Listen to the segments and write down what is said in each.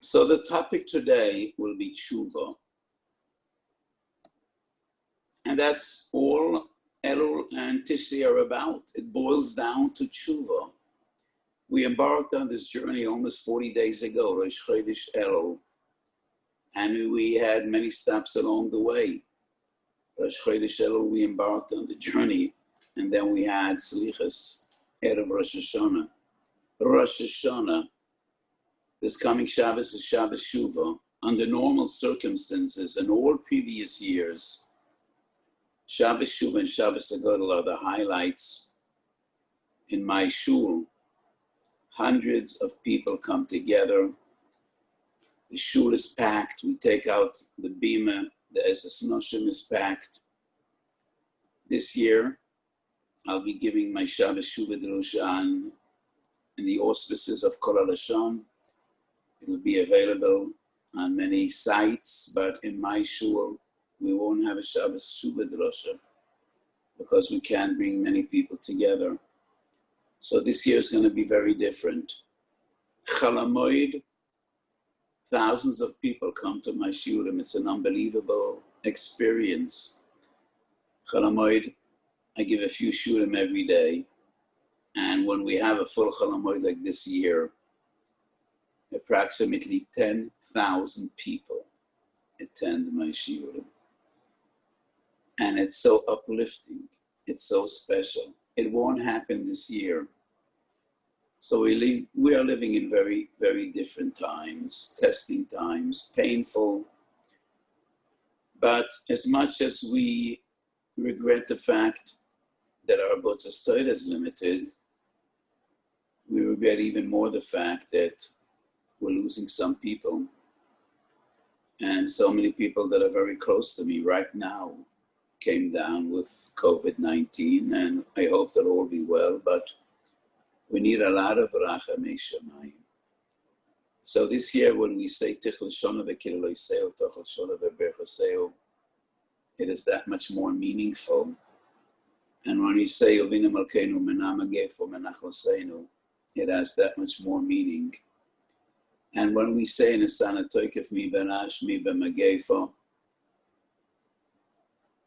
So the topic today will be Teshuvah. And that's all Elul and Tishri are about. It boils down to Teshuvah. We embarked on this journey almost 40 days ago, Rosh Chodesh Elul, and we had many stops along the way. Rosh Chodesh Elul, we embarked on the journey, and then we had Slichas, Erev Rosh Hashanah. Rosh Hashanah, this coming Shabbos is Shabbos Teshuvah. Under normal circumstances in all previous years, Shabbos Teshuvah and Shabbos Hagadol are the highlights in my shul. Hundreds of people come together. The shul is packed. We take out the bima. The Ezes Noshim is packed. This year, I'll be giving my Shabbos Teshuvah Drusha in the auspices of Kol HaLashon. It will be available on many sites, but in my shul, we won't have a Shabbos Teshuvah Drusha because we can't bring many people together. So this year is going to be very different. Chol HaMoed, thousands of people come to my shiurim. It's an unbelievable experience. Chol HaMoed, I give a few shiurim every day. And when we have a full Chol HaMoed like this year, approximately 10,000 people attend my shiurim. And it's so uplifting. It's so special. It won't happen this year. So we are living in very, very different times, testing times, painful. But as much as we regret the fact that our Botzas Torah is limited, we regret even more the fact that we're losing some people. And so many people that are very close to me right now came down with COVID-19, and I hope they'll all be well, but we need a lot of rachamei shamayim. So this year when we say Tichel Shona v'Kiril Oiseo, Tochel Shona v'Berchoseo, it is that much more meaningful. And when we say Ovinu Malkeinu Menam Agefo Menachloseinu, it has that much more meaning. And when we say Nesana Toikef Mi Berash Mi B'Magefo,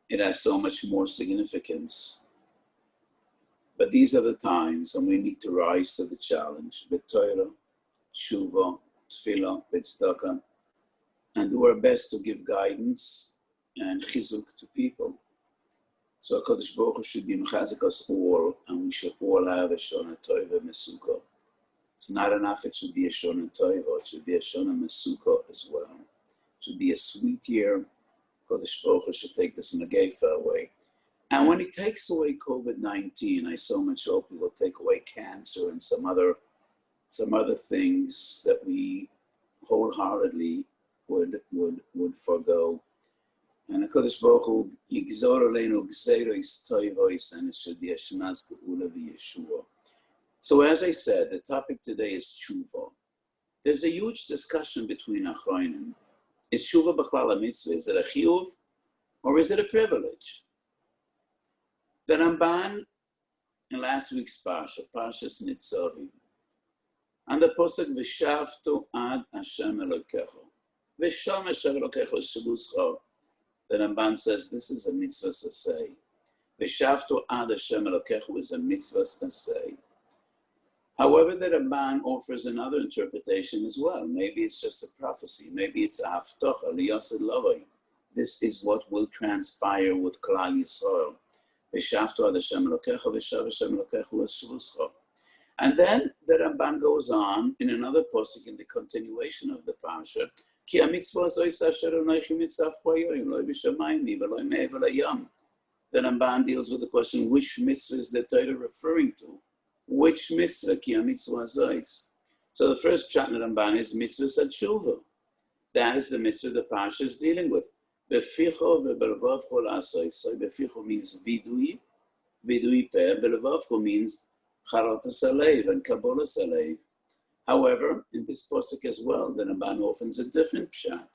it has so much more significance. But these are the times when we need to rise to the challenge. B'Torah, Teshuvah, Tefillah, B'Tzedakah, and do our best to give guidance and chizuk to people. So HaKadosh Baruch Hu should be mechazik us all, and we should all have a Shona Tova Mesuka. It's not enough, it should be a Shona Tova, it should be a Shona Mesuka as well. It should be a sweet year. HaKadosh Baruch Hu should take this Megefa away. And when he takes away COVID-19, I so much hope he will take away cancer and some other things that we wholeheartedly would forego. And HaKadosh Baruch Hu yigzor aleinu gzeiros toivos, and it should be a shnaz geula v'yeshua. So as I said, the topic today is Teshuvah. There's a huge discussion between achronim. Is Teshuvah b'chlal a mitzvah? Is it a chiyuv or is it a privilege? The Ramban in last week's Parsha, Parshas Nitzavim, and the Posek V'shavtu ad Hashem Elokecho. V'sham Hashem Elokecho Shabuscha. The Ramban says this is a mitzvah sasei. V'shavtu ad Hashem Elokecho is a mitzvah sasei. However, the Ramban offers another interpretation as well. Maybe it's just a prophecy. Maybe it's a haftocha liyasid lavai. This is what will transpire with Klal Yisrael. And then the Ramban goes on in another posuk in the continuation of the parsha. The Ramban deals with the question, which mitzvah is the Torah referring to? Which mitzvah? So the first chat in the Ramban is mitzvah Teshuvah. That is the mitzvah the parsha is dealing with. Beficho ve'belvavcho la'asoi. So beficho means vidui peh. Belvavcho means charotas alev and kabbalas alev. However, in this posuk as well, the Ramban offers a different pshat.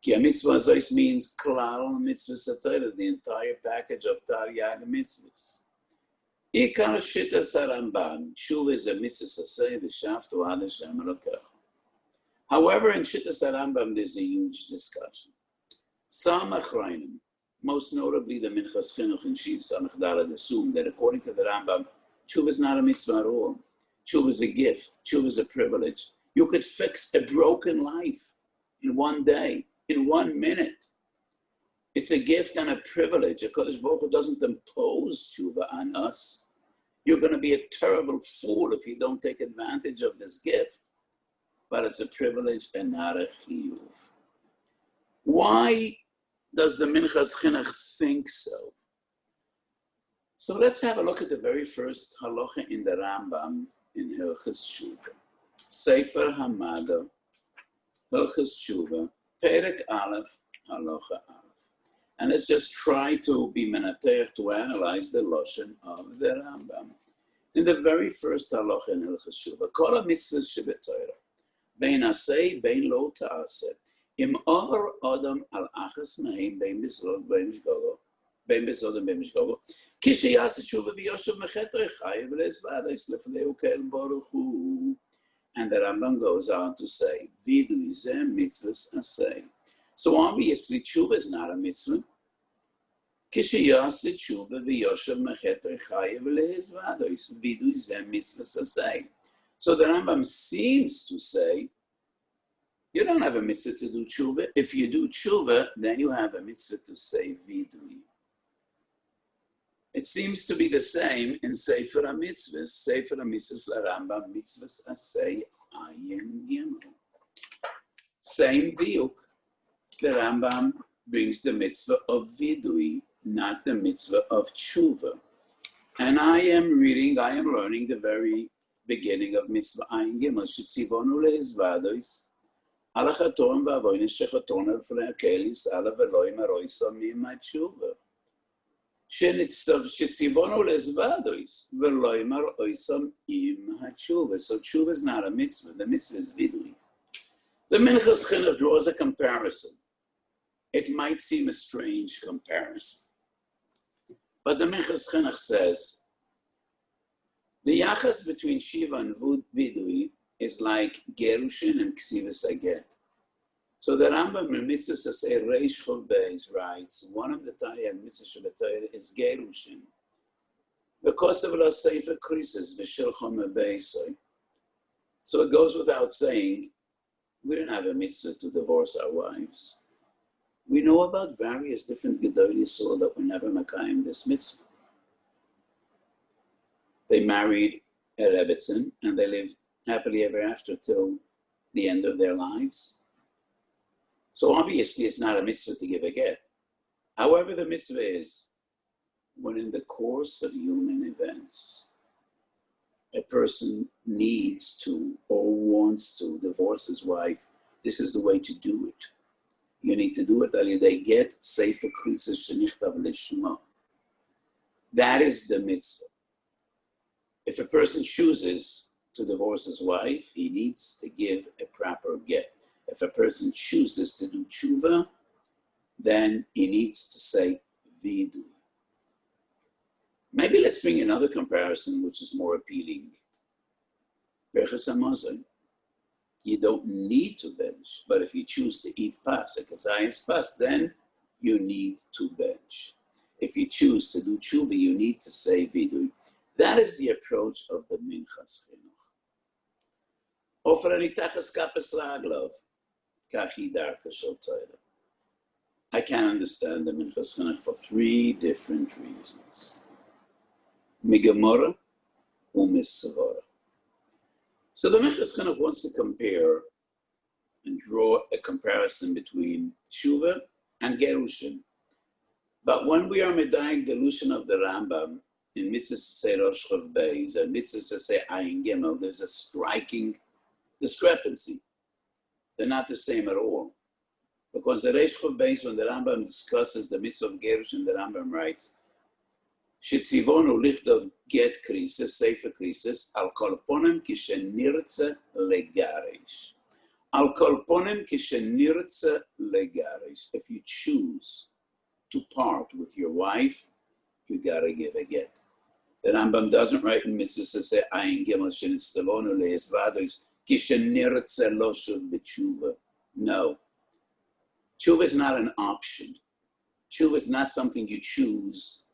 Ki mitzvah zois means klal mitzvah satayra, the entire package of Taryag mitzvahs. Ikar shita saramban. Teshuvah is a mitzvah sasei v'shavtu ad Hashem Elokecho. However, in Shittas Rambam, there's a huge discussion. Some Achrayim, most notably the Minchas Chinuch and Shir Samach Daled, assume that according to the Rambam, Teshuvah is not a mitzvah at all. Teshuvah is a gift. Teshuvah is a privilege. You could fix a broken life in one day, in 1 minute. It's a gift and a privilege. HaKadosh Baruch Hu doesn't impose Teshuvah on us. You're going to be a terrible fool if you don't take advantage of this gift. But it's a privilege and not a chiyuv. Why does the Minchas Chinuch think so? So let's have a look at the very first halacha in the Rambam in Hilchos Teshuvah. Sefer Hamada, Hilchos Teshuvah, Perek Aleph, Halacha Aleph. And let's just try to be menateich, to analyze the lashon of the Rambam. In the very first halacha in Hilchos Teshuvah, Kol ha-mitzvahs sheb'Torah, bein aseh, bein lo ta'aseh, im over Adam al achas mehem, bein bisrod, bein mishgogo, bein bisrod and bein mishgogo, kishi yaseh teshuvah v'yoshev mechetoi chayev le'ezvados lefnei u'kel baruch hu. And the Rambam goes on to say, Vidu zeh mitzvahs aseh. So obviously, teshuvah is not a mitzvah. Kishi yaseh teshuvah v'yoshev mechetoi chayev le'ezvados, Vidu zeh mitzvahs aseh. So the Rambam seems to say, you don't have a mitzvah to do teshuvah. If you do teshuvah, then you have a mitzvah to say vidui. It seems to be the same in Sefer HaMitzvahs. Sefer HaMitzvahs LaRambam mitzvahs asay ayin gimel. Same diuk. The Rambam brings the mitzvah of vidui, not the mitzvah of teshuvah. And I am learning the very beginning of mitzvah ayin gimel. Shetzivonu le'ezvados. Alachaton v'avoynes shechaton al-frei ha'kelis ala v'loim aroisa mimah teshuvah. Shetzivonu le'ezvados v'loim aroisa mimah teshuvah. So teshuvah is not a mitzvah. The mitzvah is vidui. The Minchas Chinuch draws a comparison. It might seem a strange comparison. But the Minchas Chinuch says, the yachas between Shiva and vidui is like gerushin and ksivas aget. So the Rambam in Mitzvah Sasei Reish Chov Beis writes, one of the Tayag Mitzvah Shabbatayah is gerushin. Because of la Sefer Krisis v'shilchom be'isoi. So it goes without saying, we don't have a mitzvah to divorce our wives. We know about various different Gedolei Yisrael that were never makayim this mitzvah. They married a Rebbetzin and they lived happily ever after till the end of their lives. So obviously it's not a mitzvah to give a get. However, the mitzvah is when in the course of human events, a person needs to or wants to divorce his wife, this is the way to do it. You need to do it al yedei get sefer krisis shenichtav lishma. That is the mitzvah. If a person chooses to divorce his wife, he needs to give a proper get. If a person chooses to do teshuvah, then he needs to say vidu. Maybe let's bring another comparison which is more appealing. Berchas hamazon. You don't need to bench, but if you choose to eat pas, a kazayas pas, then you need to bench. If you choose to do teshuvah, you need to say vidu. That is the approach of the Minchas Chinuch. I can understand the Minchas Chinuch for three different reasons. Migamora u'misavora. So the Minchas Chinuch wants to compare and draw a comparison between Teshuvah and Gerushin. But when we are medayik the illusion of the Rambam in Mitzvah Sasei Rosh Chov Beis and Mitzvah Sasei Ayin Gimel, there's a striking discrepancy. They're not the same at all. Because the Rosh Chov Beis, when the Rambam discusses the Mitzvah of Gerushin, the Rambam writes, Shetzivonu lichtav get krisis, sefer krisis, al kol ponem kishenirtze legaresh. Al kol ponem kishenirtze legaresh. If you choose to part with your wife, you gotta give a get. The Rambam doesn't write in Mitzvah say ayin gimel shenitztavonu le'ezvados Kishenirtze loshuv b'tshuva. No. Tshuva is not an option. Tshuva is not something you choose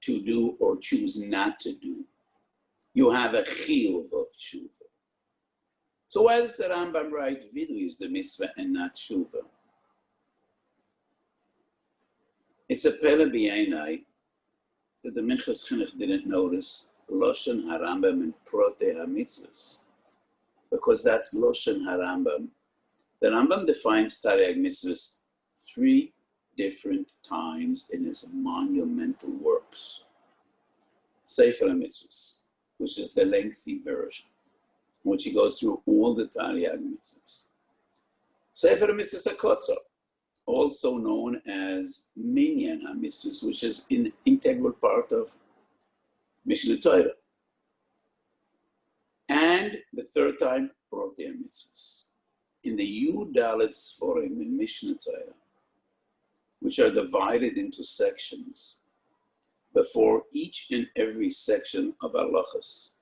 to do or choose not to do. You have a chiyuv of tshuva. So why does the Rambam write vidui is the mitzvah and not tshuva? It's a pele b'yainai that the Minchas Chinuch didn't notice Loshen HaRambam and Prote HaMitzvahs, because that's Loshen HaRambam. The Rambam defines Tariag Mitzvahs 3 different times in his monumental works. Sefer HaMitzvahs, which is the lengthy version, in which he goes through all the Tariag Mitzvahs. Sefer HaMitzvahs HaKotzar, also known as Minyan HaMitzvahs, which is an integral part of Mishnah Torah. And the third time, Prote HaMitzvahs. In the Yud Dalet Sforim in Mishnah Torah, which are divided into sections, before each and every section of halachas,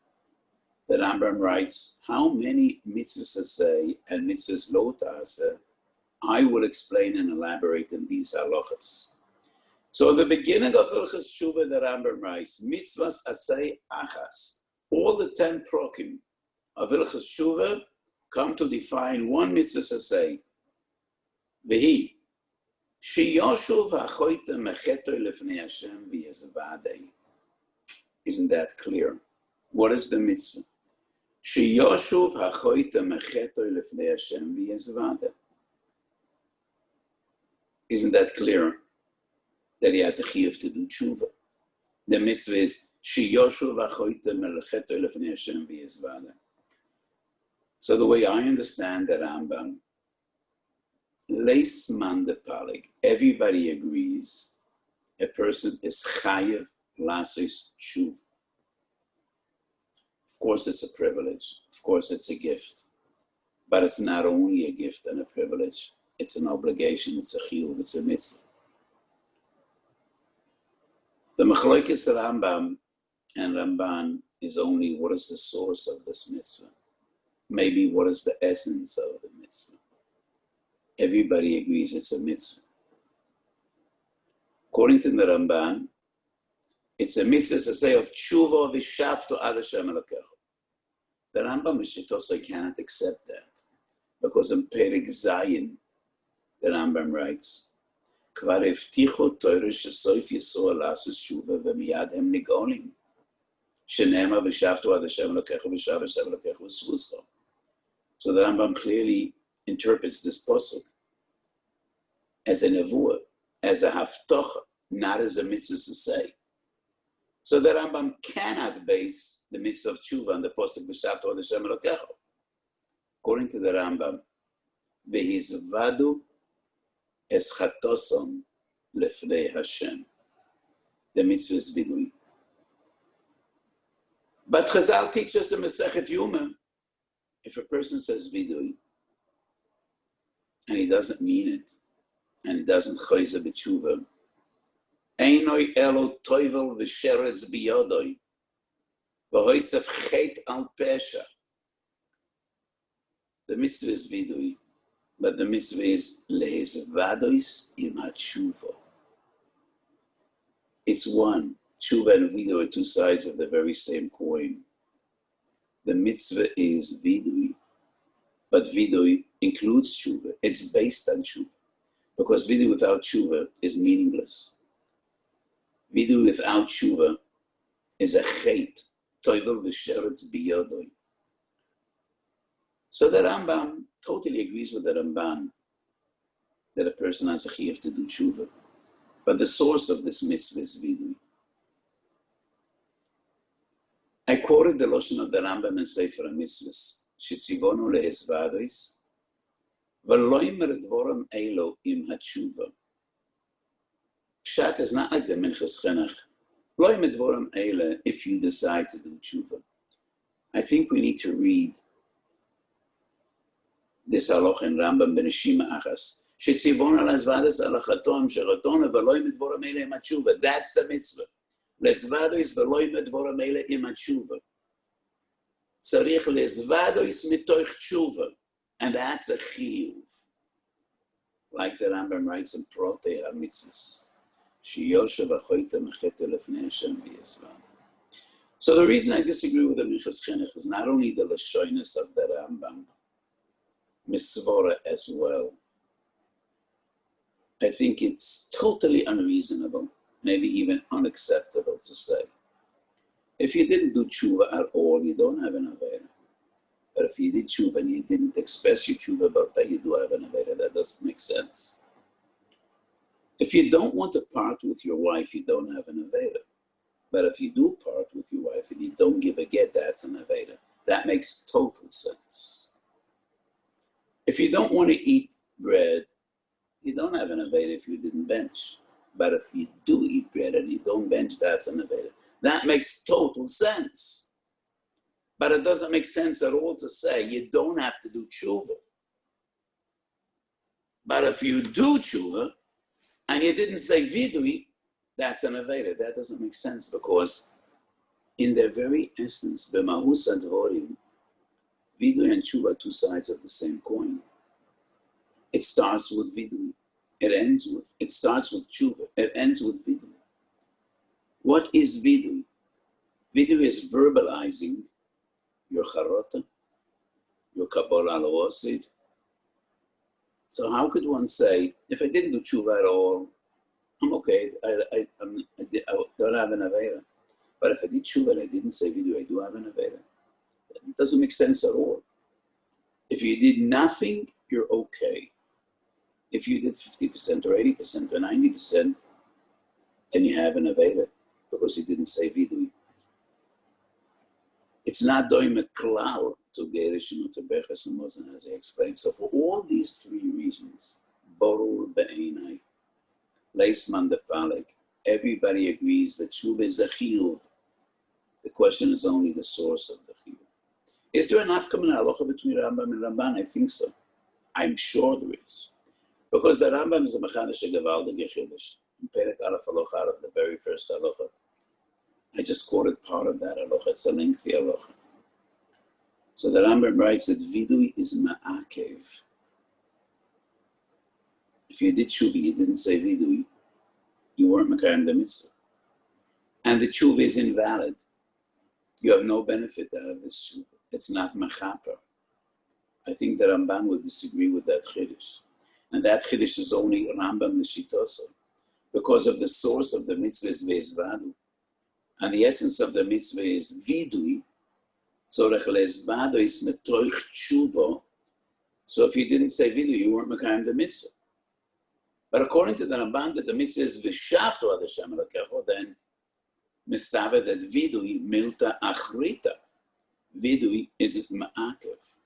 the Rambam writes how many mitzvahs say and mitzvahs lo ta'aseh. I will explain and elaborate in these halachas. So at the beginning of Hilchos Teshuvah, the Rambam writes, mitzvahs asay achas. All the 10 prokim of Hilchos Teshuvah come to define one mitzvah asay. V'hi, sheyoshuv hachoyte mechetoi lefnei Hashem v'yezvadei. Isn't that clear? What is the mitzvah? Sheyoshuv hachoyte mechetoi lefnei Hashem v'yezvadei. Isn't that clear? That he has a chiyuv to do tshuva. The mitzvah is sheyoshuv hachoyte mechetoi lefnei Hashem v'yezvadei. So the way I understand the Rambam, leis man de palig, everybody agrees a person is chayev lasis tshuva. Of course it's a privilege. Of course it's a gift. But it's not only a gift and a privilege. It's an obligation. It's a chiyuv. It's a mitzvah. The machlokes Rambam and Ramban is only what is the source of this mitzvah. Maybe what is the essence of the mitzvah. Everybody agrees it's a mitzvah. According to the Ramban, it's a mitzvah to say of tshuva v'shafto ad Hashem elokecha. The Rambam Shitosai cannot accept that, because in Perek Zayin, the Rambam writes, Kvar evtichu Torah shesoif Yisroel lasos tshuva v'miyad hem nigolim. Shenema v'shafto ad Hashem elokecha v'shav Hashem elokecha v'svuscha. So the Rambam clearly interprets this pasuk as a nevuah, as a haftocha, not as a mitzvah to say. So the Rambam cannot base the mitzvah of tshuva on the pasuk v'shafto ad Hashem elokecha. According to the Rambam, v'hizvadu es chatosom lefnei Hashem. The mitzvah is vidui. But Chazal teaches us in Masechet Yuma, if a person says vidui, and he doesn't mean it, and he doesn't chayza b'tshuva, einoi elo toivel v'sheretz biyodoi, v'hoisef chet al pesha. The mitzvah is vidui, but the mitzvah is lehezvadois im hatshuva. It's one. Tshuva and vidui are two sides of the very same coin. The mitzvah is vidui, but vidui includes tshuva. It's based on tshuva, because vidui without tshuva is meaningless. Vidui without tshuva is a chet, toivel v'sheretz biyodoi. So the Rambam totally agrees with the Ramban that a person has a chiyuv to do tshuva, but the source of this mitzvah is vidui. I quoted the Loshen of the Rambam in Sefer HaMitzvahs, Shetzivonu lehezvadois, v'lo yimer dvoram elo im hatshuva. Pshat is not like the Minchas Chinuch. Lo yimer dvoram elo if you decide to do tshuva. I think we need to read this halach in Rambam b'neshima achas. Shetzivonu lehezvadois alachatom sheratona v'lo yimer dvoram elo im hatshuva. That's the mitzvah. It's Tzarich lezvadois mitoich tshuva. And that's a chiyuv. Like the Rambam writes in Protei HaMitzvos. Shiyoshev achoyte mechete lefnei Hashem v'yesvad. So the reason I disagree with the Minchas Chinuch is not only the lashonis of the Rambam, Misvora as well. I think it's totally unreasonable, maybe even unacceptable to say, if you didn't do tshuva at all, you don't have an avera. But if you did tshuva and you didn't express your tshuva about that, you do have an avera. That doesn't make sense. If you don't want to part with your wife, you don't have an avera. But if you do part with your wife and you don't give a get, that's an avera. That makes total sense. If you don't want to eat bread, you don't have an avera if you didn't bench. But if you do eat bread and you don't bench, that's an avera. That makes total sense. But it doesn't make sense at all to say you don't have to do tshuva. But if you do tshuva and you didn't say vidui, that's an avera. That doesn't make sense because in their very essence, b'mahus advorim, vidui and tshuva are two sides of the same coin. It starts with vidui. It starts with tshuva. It ends with vidui. What is vidui? Vidui is verbalizing your charota, your kabbalah al-wasid. So how could one say, if I didn't do tshuva at all, I'm okay, I don't have an avera. But if I did tshuva and I didn't say vidui, I do have an avera. It doesn't make sense at all. If you did nothing, you're okay. If you did 50% or 80% or 90%, then you have an avera because you didn't say vidui. It's not doing a klal to gerishim to berachas and mozen, as I explained. So for all these three reasons, borur be'enai, leisman de paleg, everybody agrees that tshuva is a chiyuv. The question is only the source of the chiyuv. Is there enough common halacha between Rambam and Ramban? I think so. I'm sure there is. Because the Rambam is a mechanish gewaldige chiddush. In Perek Aleph halacha out of the very first halacha. I just quoted part of that halacha. It's a lengthy halacha. So the Rambam writes that vidui is ma'akev. If you did tshuva, you didn't say vidui, you weren't mekayem the mitzvah. And the tshuva is invalid. You have no benefit out of this tshuva. It's not mechaper. I think the Ramban would disagree with that chiddush. And that chiddush is only Rambam l'shitoso. Because of the source of the mitzvah is ve'ezvadu. And the essence of the mitzvah is vidui. So rechelezvadu is metoich tshuva. So if you didn't say vidui, you weren't mekayem the mitzvah. But according to the Ramban, that the mitzvah is v'shavtu ad Hashem elokecho, then mistava that vidui milta achrita. Vidui is ma'akev.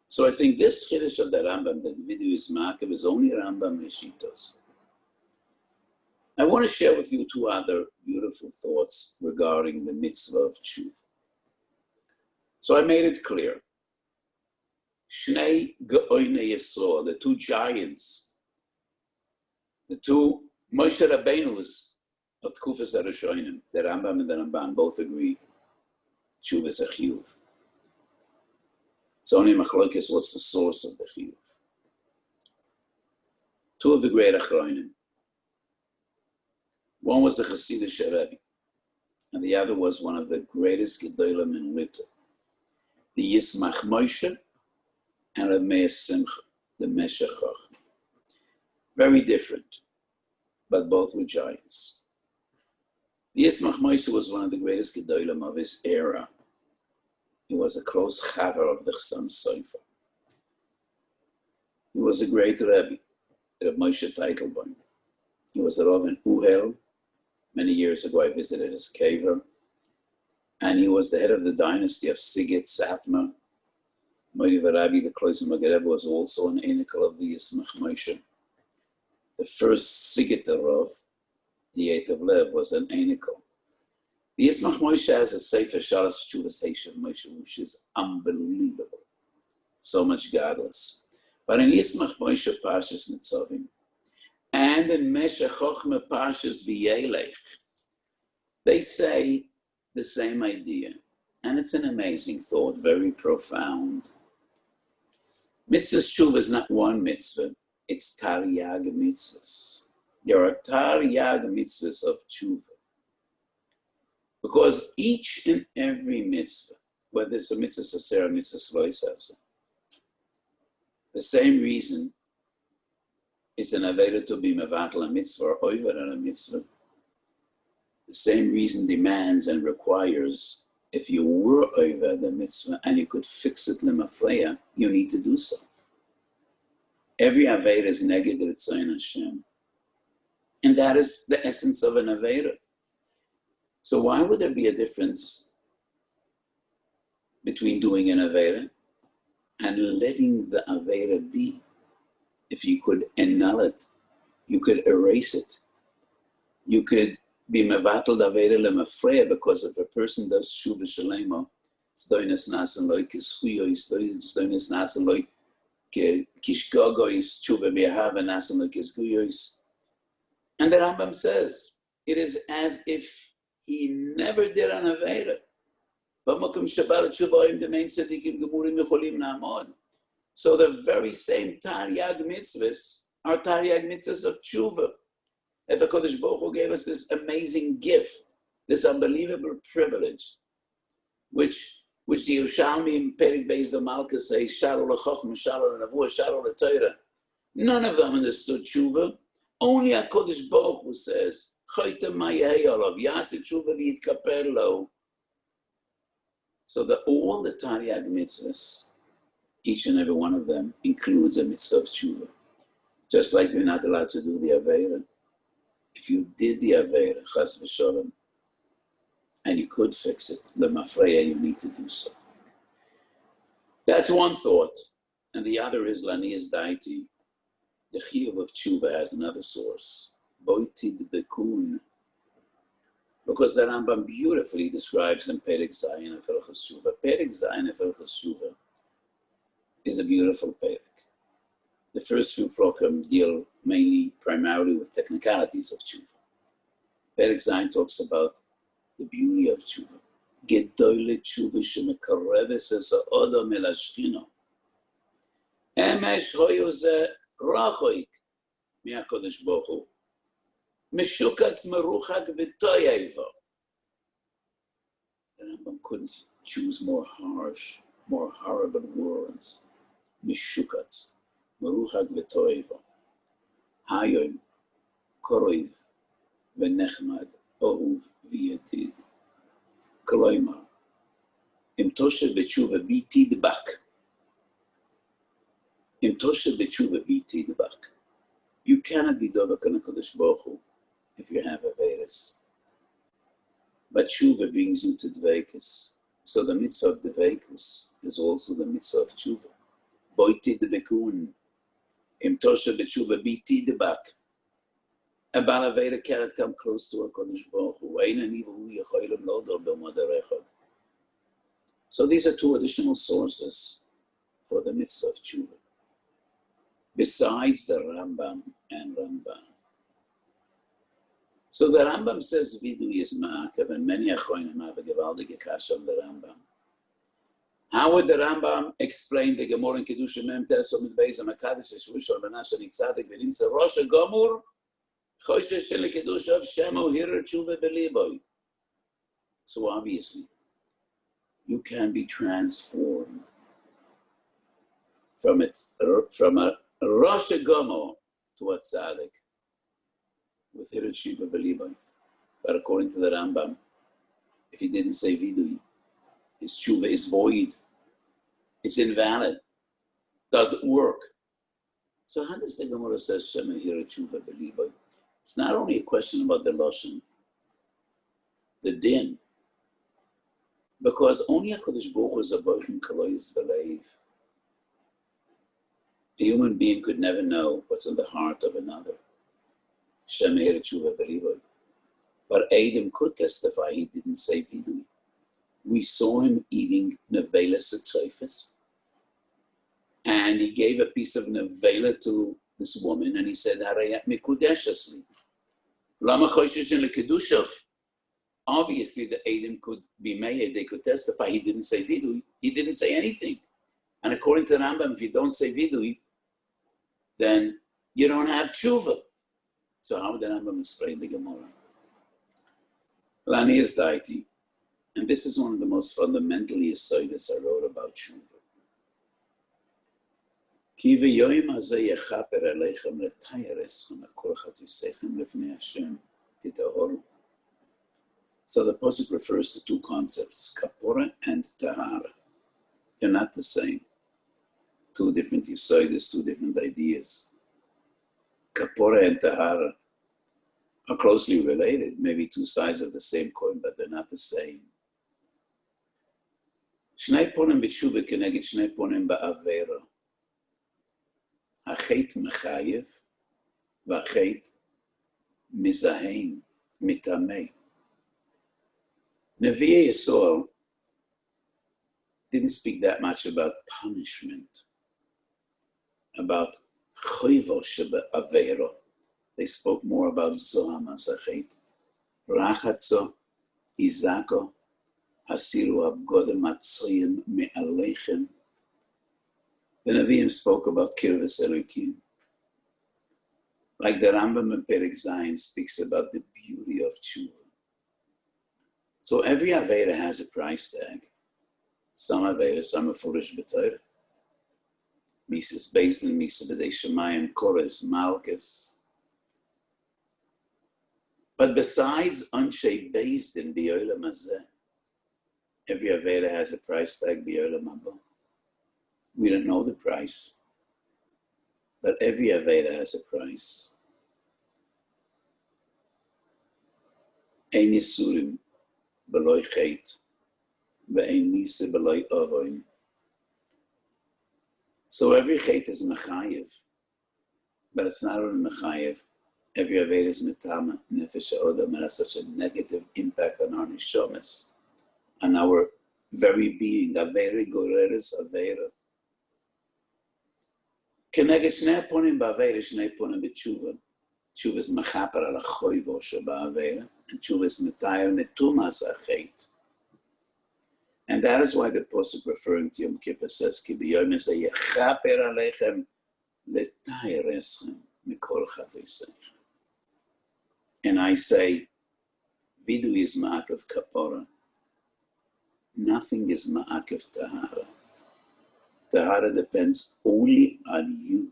So I think this chiddush of the Rambam, that vidui is ma'akev, is only Rambam Rishitos. I want to share with you two other beautiful thoughts regarding the mitzvah of tshuva. So I made it clear. Shnei ge'oinei Yisroel, the two giants, the two Moshe Rabbeinus of Tkufas HaRishonim, the Rambam and the Ramban both agree tshuva is a chiyuv. It's only machlokes what's the source of the chiyuv. Two of the great achronim. One was the Hasidic Rebbe, and the other was one of the greatest gedolim in Lita, the Yismach Moshe and Reb Meir Simcha, the Meshech Chochmah. Very different, but both were giants. The Yismach Moshe was one of the greatest gedolim of his era. He was a close chaver of the Chassam Sofer. He was a great Rebbe, Reb Moshe Teitelbaum. He was a Rav in Uhel. Many years ago, I visited his kever, and he was the head of the dynasty of Sigit Satmar. Moiri Varabi, the Kloiser Magereb, was also an enikel of the Yismach Moshe. The first Sigit Rav, the Eight of Lev, was an enikel. The Yismach Moshe has a Sefer Shalas Teshuvah Heishav Moshe, which is unbelievable. So much godless. But in Yismach Moshe Parshas Nitzavim, and in Meshech Chochmah Parshas V'Yelech, they say the same idea. And it's an amazing thought, very profound. Mitzvah Teshuvah is not one mitzvah, it's Taryag mitzvahs. There are Taryag mitzvahs of Teshuvah. Because each and every mitzvah, whether it's a mitzvah saser or mitzvah shloisasa, the same reason it's an aveda to be mevatel a mitzvah or oiver on a mitzvah, the same reason demands and requires, if you were over the mitzvah and you could fix it lemafreya, you need to do so. Every aveda is neged ritzayin Hashem. And that is the essence of an aveda. So why would there be a difference between doing an aveda and letting the aveda be? If you could annul it, you could erase it, you could be mevatel daveda lemafreya, because if a person does Teshuvah shalema, zdoines nasan loy kischuyois, zdoines nasan loy kishgogois, Teshuvah be'ahava nasan loy kischuyois. And the Rambam says, it is as if he never did an aveda. So the very same Taryag mitzvahs are Taryag mitzvahs of Teshuvah. If the Kodesh Baruch Hu gave us this amazing gift, this unbelievable privilege, which the Yerushalmi in Perik Beis the Malka say, Sharu l'chochma, Sharu l'nevuah, Sharu l'Torah. None of them understood Teshuvah. Only a Kodesh Baruch Hu says, Choyte ma'yeh olav, yaseh Teshuvah v'yitkaper lo. So that all the Taryag mitzvahs, each and every one of them includes a mitzvah of Teshuvah. Just like you're not allowed to do the aveda. If you did the aveda, chas v'sholem, and you could fix it, lemafreya, you need to do so. That's one thought. And the other is lanias daiti. The Shiur of Teshuvah has another source. Boitid bekun. Because the Rambam beautifully describes in Perek Zayin of Hilchos Teshuvah. Perek Zayin of Hilchos Teshuvah is a beautiful perek. The first few program deal primarily with technicalities of Teshuvah. Perek Zayin talks about the beauty of Teshuvah. Gedoyle Teshuvah shemekareves es ha'odam el hashchina. Emesh hoyu ze rachoik mi'HaKadosh Baruch Hu. Meshukatz meruchak v'toyeva. The Rambam couldn't choose more harsh, more horrible words. Meshukatz meruchak v'toyeva. Hayoim koroiv v'nechmad ohuv v'yedid. Koloimar. Im toshe b'teshuvah b'tidbak. Im toshe b'teshuvah b'tidbak. You cannot be dovak on HaKadosh Baruch Hu if you have avedas. But Teshuvah brings you to dveikus. So the mitzvah of dveikus is also the mitzvah of Teshuvah. Boitid bekun. Im toshe b'teshuvah b'tidbak. A Baal Aveda cannot come close to HaKadosh Baruch Hu. So these are two additional sources for the mitzvah of Teshuvah, besides the Rambam and Ramban. So the Rambam says vidui is ma'akev, and many achronim have a gewaldige kasha on the Rambam. How would the Rambam explain the Gemara in Kedusha Mem Teso mit Beis HaMakadosh Yeshua Menashe Nitzadik v'Nimtza Rosh HaGomur Choshesh Shel Kedusha of Shemo Hirer Teshuvah B'Liboy. So obviously, you can be transformed from a Rosh HaGomor to a Tzaddik with Hirer Teshuvah B'Liboy. But according to the Rambam, if he didn't say vidui, his Teshuvah is void. It's invalid. Doesn't work. So how does the Gemara say Shema Hirer Teshuvah B'Liboy? It's not only a question about the Lashon, the din, because only HaKadosh Baruch Hu is a boichin kaloyis v'leiv. A human being could never know what's in the heart of another. Shema Hirer Teshuvah B'Liboy. But Adam could testify he didn't say vidui. We saw him eating nevela setzofes, and he gave a piece of nevela to this woman, and he said, "Harayat mikudeshasli, lama choshesh lekedushav." Obviously, the Eidim could be made, they could testify. He didn't say vidui. He didn't say anything. And according to the Rambam, if you don't say vidui, then you don't have tshuva. So how would the Rambam explain the Gemara? Lani is daiti. And this is one of the most fundamental yesodis I wrote about tshuva. So the pasuk refers to two concepts, kapora and tahara. They're not the same. Two different yesodis, two different ideas. Kapora and tahara are closely related, maybe two sides of the same coin, but they're not the same. Shnei ponim b'tshuva keneged shnei ponim ba'avera. Hachet mechayev, v'achet mizaheim, mitamei. Nevi'ei Yisrael didn't speak that much about punishment, about choivo shebe'avera. They spoke more about zoham asachet. Rachatzo, izako, hasiru abgodem atzoyim me'alechem. The Nevi'im spoke about kirvus Elokim. Like the Rambam in Perek Zayin speaks about the beauty of tshuva. So every Avera has a price tag. Some Avera, some are foolish b'Torah. Mises based in Misa b'dei Shemayim, Kores, Malchus. But besides Anshe based in B'Olam Hazeh, every Avera has a price tag B'Olam Haba. We don't know the price, but every Avera has a price. Ein Yisurim b'loi chet, ve'ein Misa b'loi avoin. So every chet is mechayev, but it's not only mechayev. Every Avera is metama, nefesh ha'odam, and has such a negative impact on our neshamas, on our very being. Avera goreres Avera. Keneged shnei ponim ba'avera, shnei ponim b'tshuva. Tshuva is mechaper al choivo sheba'avera, and tshuva is metayr metumas achet. And that is why the pasuk referring to Yom Kippur says, Ki b'yom hazeh yechaper aleichem letayr eschem mikol chatoseichem. And I say, vidu is ma'akev kapora. Nothing is ma'akev tahara. Tahara depends only on you.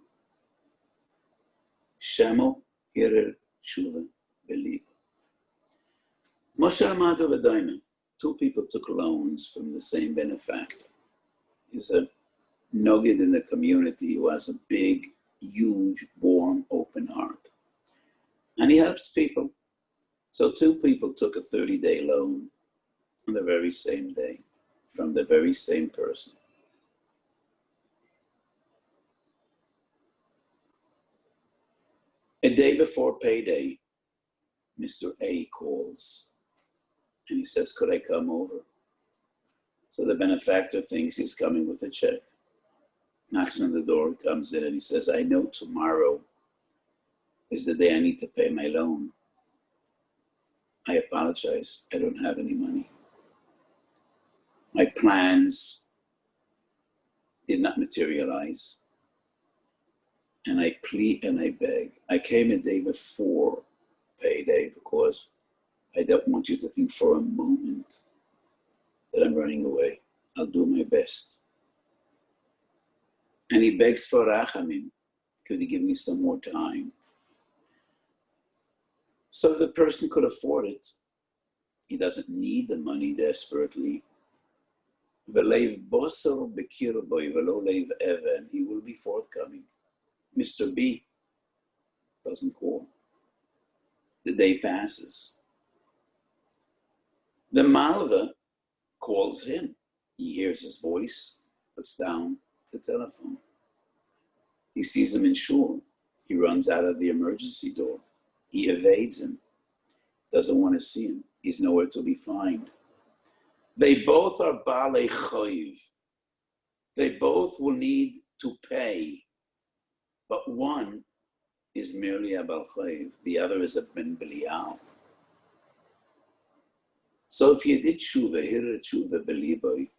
Shemo hirer tshuva believe. Moshe Amado v'Daina. Two people took loans from the same benefactor. He's a nogid in the community who has a big, huge, warm, open heart. And he helps people. So two people took a 30-day loan on the very same day from the very same person. A day before payday, Mr. A calls and he says, could I come over? So the benefactor thinks he's coming with a check. Knocks on the door, comes in and he says, I know tomorrow is the day I need to pay my loan. I apologize, I don't have any money. My plans did not materialize. And I plead and I beg. I came a day before payday because I don't want you to think for a moment that I'm running away. I'll do my best. And he begs for rachamim. Could he give me some more time? So the person could afford it. He doesn't need the money desperately. V'leiv bosel bekir boy v'lo leiv even. He will be forthcoming. Mr. B doesn't call. The day passes. The Malva calls him. He hears his voice, puts down the telephone. He sees him in shul. He runs out of the emergency door. He evades him. Doesn't want to see him. He's nowhere to be found. They both are balei choiv. They both will need to pay. But one is merely a bal choiv. The other is a ben belial. So if you did Teshuvah, here Teshuvah beliboy,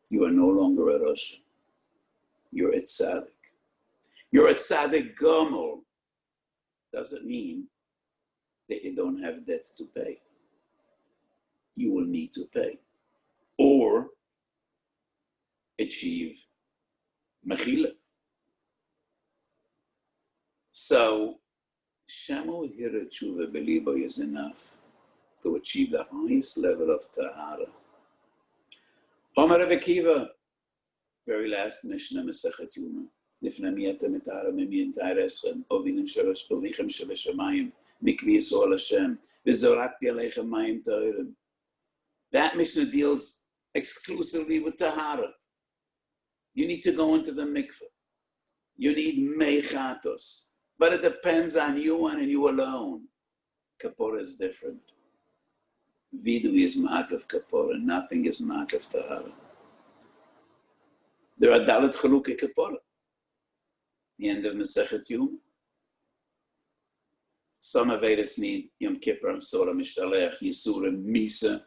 you are no longer a Rasha. You're a tzaddik. You're a tzaddik gomor. Doesn't mean that you don't have debts to pay. You will need to pay. Or achieve mechila. So, Shemo Hira Teshuvah Belibo is enough to achieve the highest level of Tahara. Omar Rebbe Kiva, very last Mishnah, Masechet Yuma. Lifna miyata mitara mimiyin ta'areschem, ovinim ovichem shebeshamayim, mikvi yisrael Hashem, v'zorakti aleichem mayim ta'orim. That Mishnah deals exclusively with Tahara. You need to go into the mikveh. You need meichatos. But it depends on you and you alone. Kapora is different. Vidu is ma'akav kapora. Nothing is ma'akav tahara. There are dalet chaluke kapora. The end of Masechet Yom. Some Avedas need Yom Kippur, Sora Mishtalech, Yisurim, Misa.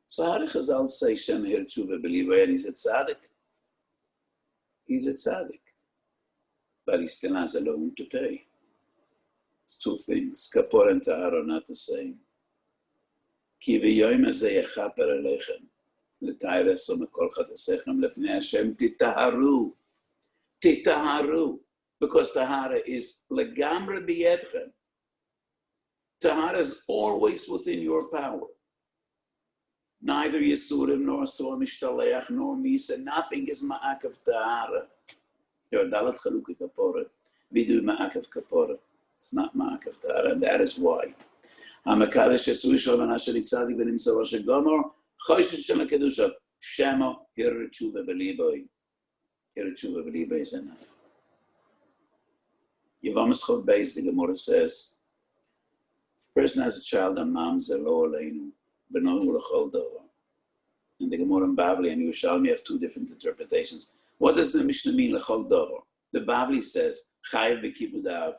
So how do Chazal say Shem Hir Teshuvah B'Libay and he's a tzaddik? He's a tzaddik. But he still has a loan to pay. It's two things. Kapor and Tahara are not the same. Ki v'yoyim hazeh yechaper aleichem l'tayreso mekol chatasechem lefnei Hashem titaharu. Titaharu. Because Tahara is legamre b'yedchem. Tahara is always within your power. Neither Yisurim nor Sor Mishtaleach nor Misa. Nothing is ma'akav Tahara. You're dalat chaluka kapora. We do ma'akav kapora. It's not ma'akav tahara, and that is why. Hamakadosh Yesui Shalom Asher Tzadi B'Nimsa Rosh Gomor Choishet Shem Kedusha Shema Hir Teshuvah B'Libay. Hir Teshuvah B'Libay is enough. Yevamis Chov Beis, the Gemara says, if a person has a child and mom's lo aleinu b'nohu l'chol davar. And the Gemara and Bavli and Yerushalmi have two different interpretations. What does the Mishnah mean, l'chol davar? The Bavli says, chayiv b'kibudav.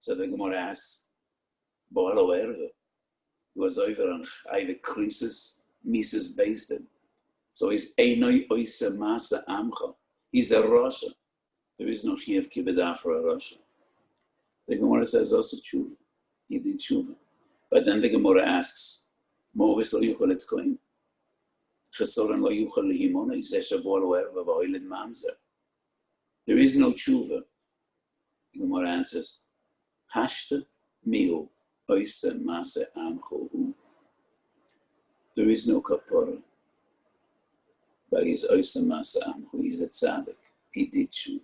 So the Gemara asks, bo'alo erva. He was over on chayiv krisis, mises based in. So he's einoi oise masa amcha. He's a Rasha. There is no chayiv kibudav for a Rasha. The Gemara says, also Teshuvah. He did Teshuvah. But then the Gemara asks, mo'vis lo yuchol et koin. Chesoran lo yuchol lehimona. He says, bo'alo erva ba'oilin mamzer. There is no Teshuvah. The Gemara answers, Hashta miu oise mase amchohu. There is no kapora. But he's oise mase amchu. He's a tzaddik. He did Teshuvah.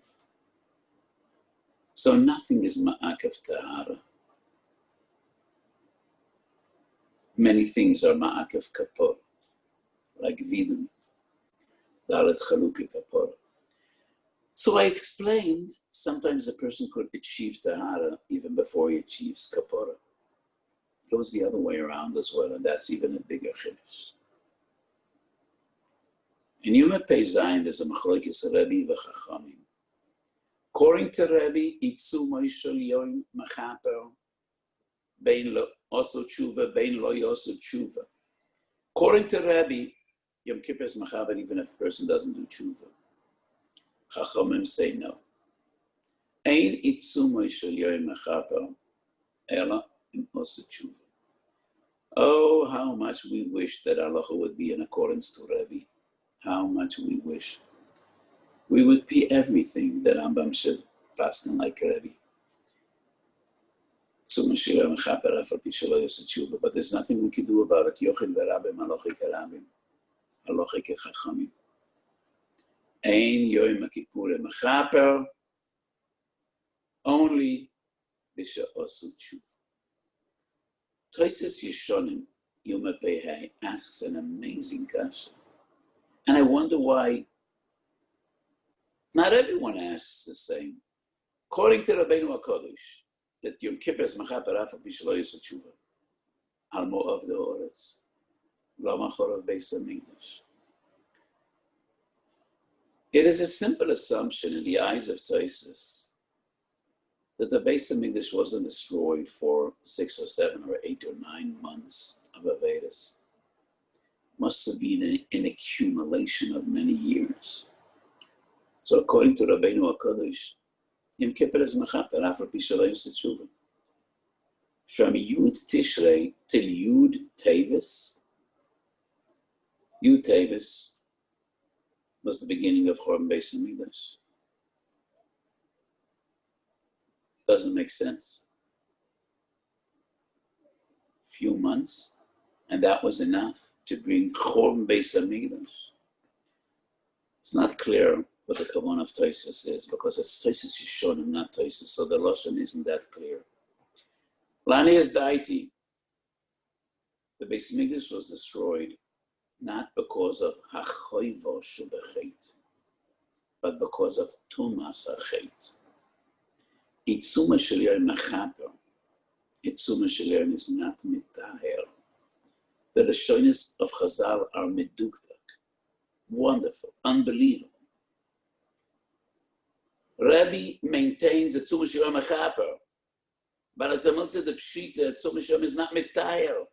So nothing is ma'akav tahara. Many things are ma'akav kapor. Like vidu. Dalet chaluki kapor. So I explained, sometimes a person could achieve Tahara even before he achieves Kapora. It goes the other way around as well, and that's even a bigger chiddush. In Yom Pei Zayin, there's a machlokes Rebbe v'Chachamim. According to Rebbe, Itzu Moishel Yom Mechaper, Bein Lo Oso Teshuvah, Bein Lo Yoso Teshuvah. According to Rebbe, Yom Kippur is Mechaper even if a person doesn't do Teshuvah. Chachamim say no. Ein itzumoy shel yoyim mechaper, ela im osu teshuvah. Oh, how much we wish that halacha would be in accordance to Rebbe. How much we wish. We would be everything that Rambam should paskin like Rebbe. Itzumoy shel yoyim mechaper, afal pi shelo yosu teshuvah. But there's nothing we can do about it. Yochid v'rabim, halacha kerabim, halacha kechachamim. Ein Yom Kippur mechaper, only b'sha osu teshuvah. Tosis Yeshonim Yom Pei asks an amazing question, and I wonder why not everyone asks the same. According to Rabbeinu HaKadosh, that Yom Kippur is mechaper afal pi shelo yosu teshuvah al mo'av de'oretz lo machorav beis hamikdash. It is a simple assumption in the eyes of Tosis that the Beis Hamikdash wasn't destroyed for 6 or 7 or 8 or 9 months of Avedas must have been an accumulation of many years. So according to Rabbeinu HaKadosh, Yom Kippur is mechaper, after Pishalei Teshuvah. From Yud Tishrei till Yud Tevis was the beginning of Chorban Beis Hamikdash. Doesn't make sense. Few months, and that was enough to bring Chorban Beis Hamikdash. It's not clear what the kavanah of Tosfos is, because it's Tosfos Yishonim, not Tosfos, so the lashon isn't that clear. Lani is daiti. The Beis Hamikdash was destroyed not because of hachoivo shebechet, but because of tumas hachet. Itzuma shel yom mechaper. Itzuma shel yom is not mitaher. The lashonis of Chazal are meduktak. Wonderful, unbelievable. Rabbi maintains that Tzuma shel yom mechaper, but as Amil said, the pshita, Tzuma shel yom is not mitaher.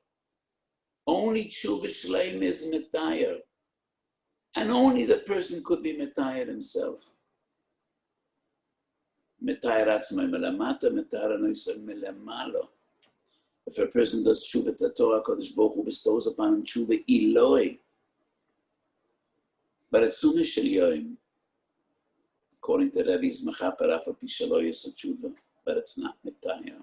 Only Teshuvah Shleim is mitayer. And only the person could be mitayer himself. Mitayer atzmai melamata, mitayer anoisai melamalo. If a person does Teshuvah to Torah, Kodesh Baruch Hu bestows upon him Teshuvah Eloi. But it's Tzuma Shel Yom, according to Rebbe's Mechaper Afa Pishaloy Teshuvah, but it's not mitayer.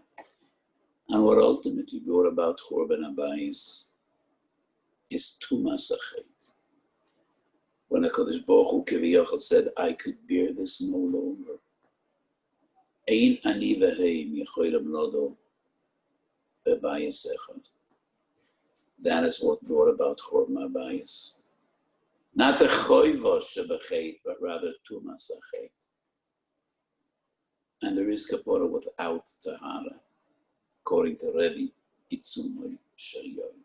And what ultimately brought about Chorban Abayis is tumas hachet. When HaKadosh Baruch Hu Kiviyachal said, I could bear this no longer. Ein ani v'heim yecholim lodo b'bayis echad. That is what brought about Chorban Abayis. Not a choivo shebechet, but rather tumas hachet. And there is kapora without tahara, according to Rebbe Itzumoi Shel Yom.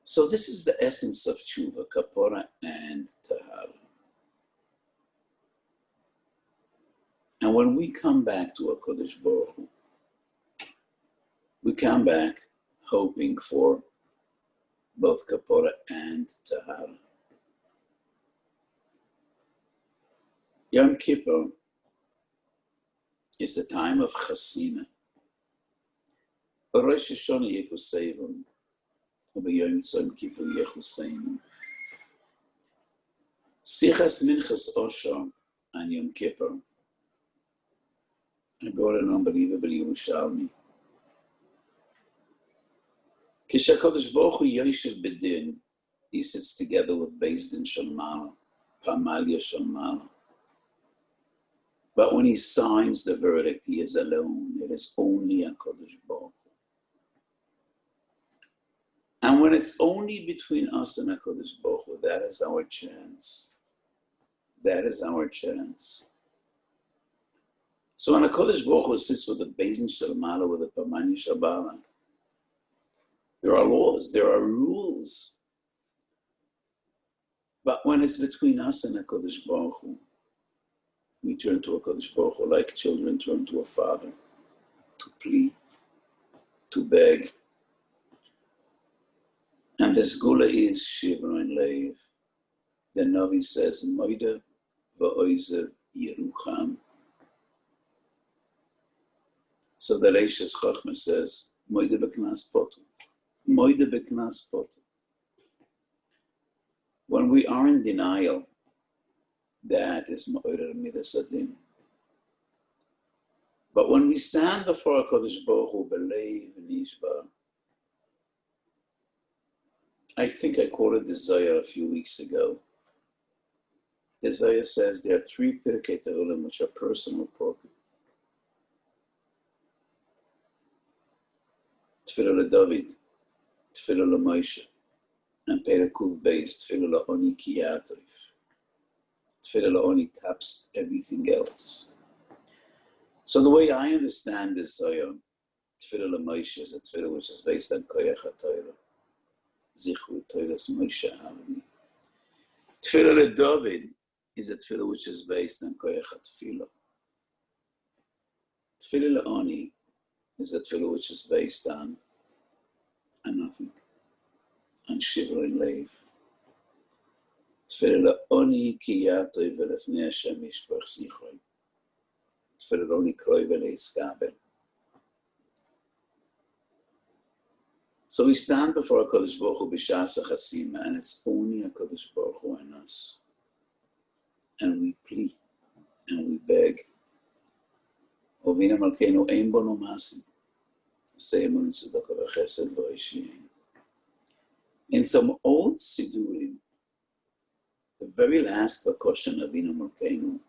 So this is the essence of Teshuvah, Kapora, and Tahara. And when we come back to HaKadosh Baruch Hu, we come back hoping for both Kapora and Tahara. Yom Kippur is the time of Chasina. Rosh Hashanah Yekosevim. Sichas Minchas Osher on Yom Kippur. I brought an unbelievable Yerushalmi. Kishakadosh Baruch Hu Yoshev Bedin, he sits together with Beis Din Shalmala, Pamalia Shalmala. But when he signs the verdict, he is alone. It is only HaKadosh Baruch Hu. And when it's only between us and HaKadosh Baruch Hu, that is our chance. That is our chance. So when HaKadosh Baruch Hu sits with the Beis Din Shalmala, with the Pamani Shabala, there are laws, there are rules. But when it's between us and HaKadosh Baruch Hu, we turn to HaKadosh Baruch Hu like children turn to a father, to plead, to beg. And the Sgula is Shivra and Leiv. The Navi says, Moida va'oizev Yerucham. So the Reishis Chachma says, Moida b'knas potu. Moida b'knas potu. When we are in denial, that is Moida midas adin. But when we stand before HaKadosh Baruch Hu, b'leiv nishba, I think I quoted the Zohar a few weeks ago. The Zohar says there are 3 Pirkei Tehillim which are personal property. Tefillah LeDavid, Tefillah LeMoshe, and Perekuv Beis, Tefillah LeOni Kiyativ. Tefillah LeOni taps everything else. So the way I understand this Zohar, Tefillah LeMoshe is a tefillah which is based on Koyach HaTorah. Zichru Toilas Moshe Avni. Tefillah LeDavid is a tefillah which is based on Koyach HaTefillah. Tefillah LeOni is a tefillah which is based on and nothing. And shivering lev. Tefillah oni ki yatoi velefnei Hashem yishpach zichroi. Tefillah oni kroi veleiskabel. So we stand before HaKadosh Baruch Hu b'shas hachasima, and it's only HaKadosh Baruch Hu and us. And we plead, and we beg. Ovina malkeinu ein bono masim. Se'emun tzedakah v'chesed lo yishyein. In some old Sidurim, the very last Bakoshan of Avinu Malkeinu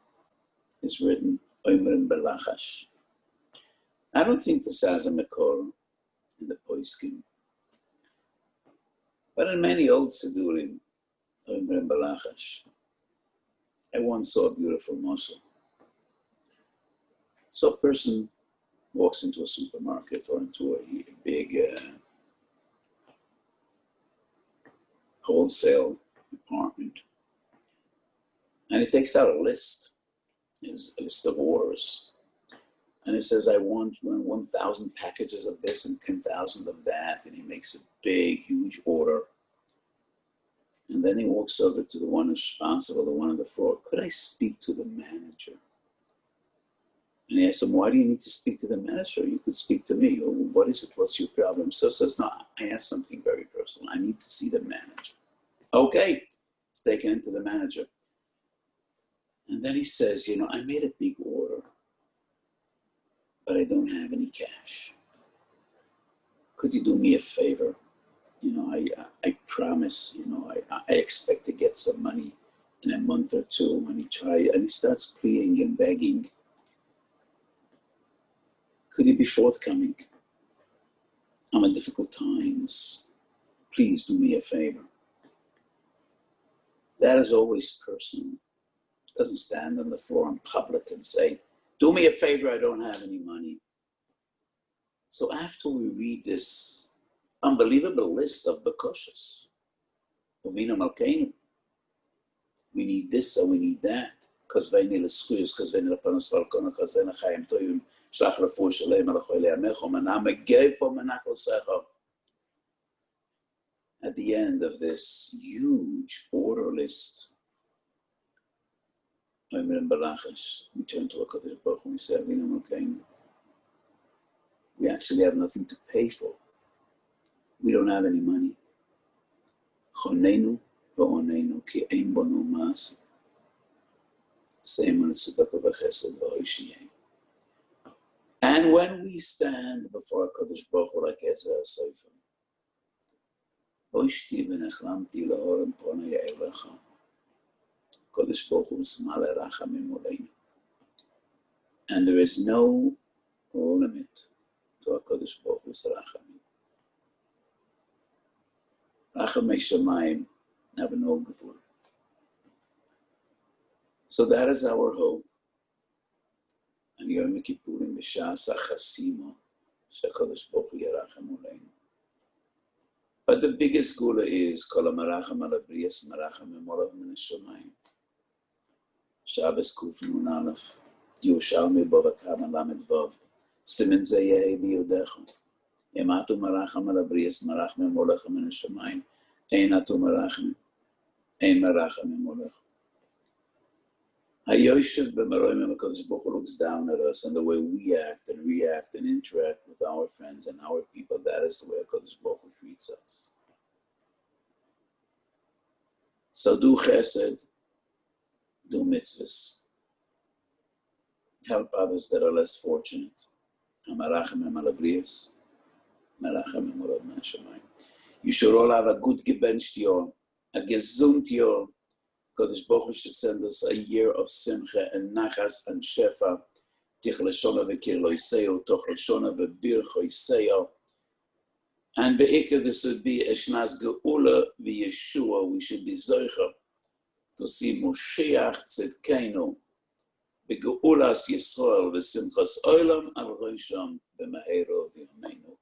is written, Oimrim Belachash. I don't think this has a Mekor in the Poiskim. But in many old Sidurim, Oimrim Belachash. I once saw a beautiful moshel. So a person walks into a supermarket or into a big wholesale department, and he takes out a list of orders, and he says, I want 1,000 packages of this and 10,000 of that, and he makes a big, huge order. And then he walks over to the one responsible, the one on the floor. Could I speak to the manager? And he asks him, why do you need to speak to the manager? You could speak to me. Or, what is it? What's your problem? So he says, no, I have something very personal. I need to see the manager. Okay, he's taken into the manager. And then he says, I made a big order, but I don't have any cash. Could you do me a favor? I promise, I expect to get some money in a month or two. And he starts pleading and begging. Could you be forthcoming? I'm in difficult times. Please do me a favor. That is always personal. Doesn't stand on the floor in public and say, do me a favor, I don't have any money. So after we read this unbelievable list of Bakoshas, Ovina Malkeinu, we need this and we need that. Because Veini l'schuyos, because Veini l'panos valkona, because Veini l'chayim toyim, shlach refuah shalem alachoy le'amecho, manam egefo manach l'secho. At the end of this huge order list, we turn to HaKadosh Baruch Hu and we say, Avinu Malkeinu, we actually have nothing to pay for. We don't have any money. Chonenu v'onenu ki ein bono ma'asim. Se'emun tzedakah v'chesed lo yishyein. And when we stand before HaKadosh Baruch Hu like Ezra HaSofer, Oishti v'nechlamti la'orem ponei elecha. Kodesh Baruch Hu S'mal Rachamim Oleinu. And there is no limit to HaKadosh Baruch Hu's Rachamim. Rachamei Shamayim have no gevul. So that is our hope. And Yom Kippurim b'shas hachasima she'HaKadosh Baruch Hu Yerachem Oleinu. But the biggest gula is Kol HaMaracham Al HaBriyas Maracham Emorav Min HaShamayim. Shabbos Kuf Nun Aleph, Yerushalmi Bava Kama Lamed Vav, Simen Ze Yehi B'Yodecha, Ematu Maracham Al HaBriyas Maracham Emolechem Min HaShamayim, Ein Atu Maracham, Ein Maracham Emolechem. HaYoshev B'Meroim HaKadosh Baruch Hu looks down at us, and the way we act and react and interact with our friends and our people, that is the way HaKadosh Baruch Hu treats us. So do chesed, do mitzvahs. Help others that are less fortunate. You should all have a good gebenched year, a gesund year. Kodesh Baruch Hu should send us a year of simcha and nachas and shefa. Tich leshona v'kir lo yiseo, toch leshona v'bir cho yiseo. And be'ikah, this would be a shnas geula v'yeshua. We should be zoicha to see Moshiach Tzedkeinu b'geulas Yisrael v'simchas olam al rosham b'mahero v'yameinu.